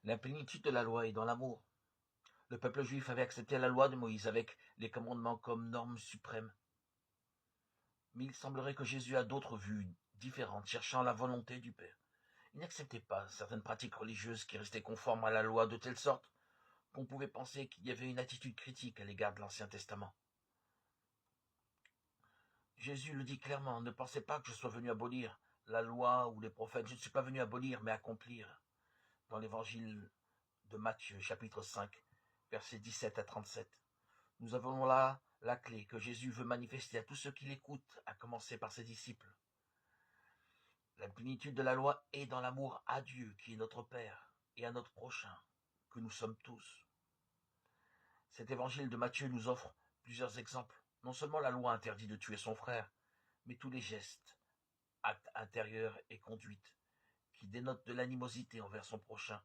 La plénitude de la loi est dans l'amour. Le peuple juif avait accepté la loi de Moïse avec les commandements comme norme suprême. Mais il semblerait que Jésus a d'autres vues différentes, cherchant la volonté du Père. Il n'acceptait pas certaines pratiques religieuses qui restaient conformes à la loi de telle sorte qu'on pouvait penser qu'il y avait une attitude critique à l'égard de l'Ancien Testament. Jésus le dit clairement, ne pensez pas que je sois venu abolir la loi ou les prophètes, je ne suis pas venu abolir mais accomplir. Dans l'évangile de Matthieu, chapitre 5, versets 17 à 37. Nous avons là la clé que Jésus veut manifester à tous ceux qui l'écoutent, à commencer par ses disciples. La plénitude de la loi est dans l'amour à Dieu, qui est notre Père, et à notre prochain, que nous sommes tous. Cet évangile de Matthieu nous offre plusieurs exemples. Non seulement la loi interdit de tuer son frère, mais tous les gestes, actes intérieurs et conduites qui dénotent de l'animosité envers son prochain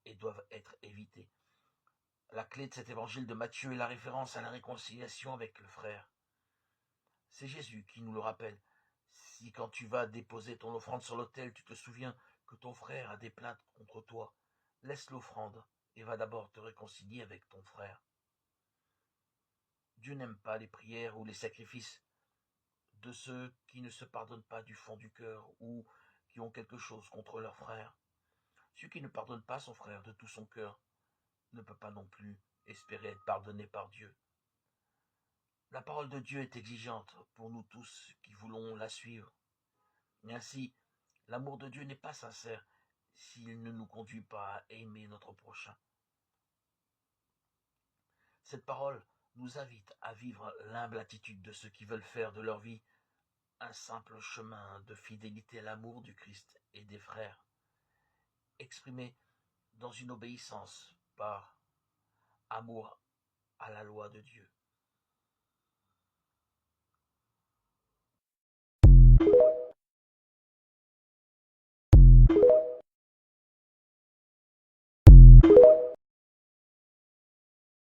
et doivent être évités. La clé de cet évangile de Matthieu est la référence à la réconciliation avec le frère. C'est Jésus qui nous le rappelle. Si quand tu vas déposer ton offrande sur l'autel, tu te souviens que ton frère a des plaintes contre toi, laisse l'offrande et va d'abord te réconcilier avec ton frère. Dieu n'aime pas les prières ou les sacrifices de ceux qui ne se pardonnent pas du fond du cœur ou qui ont quelque chose contre leur frère. Celui qui ne pardonne pas son frère de tout son cœur ne peut pas non plus espérer être pardonné par Dieu. La parole de Dieu est exigeante pour nous tous qui voulons la suivre. Et ainsi, l'amour de Dieu n'est pas sincère s'il ne nous conduit pas à aimer notre prochain. Cette parole nous invite à vivre l'humble attitude de ceux qui veulent faire de leur vie un simple chemin de fidélité à l'amour du Christ et des frères, exprimé dans une obéissance par amour à la loi de Dieu.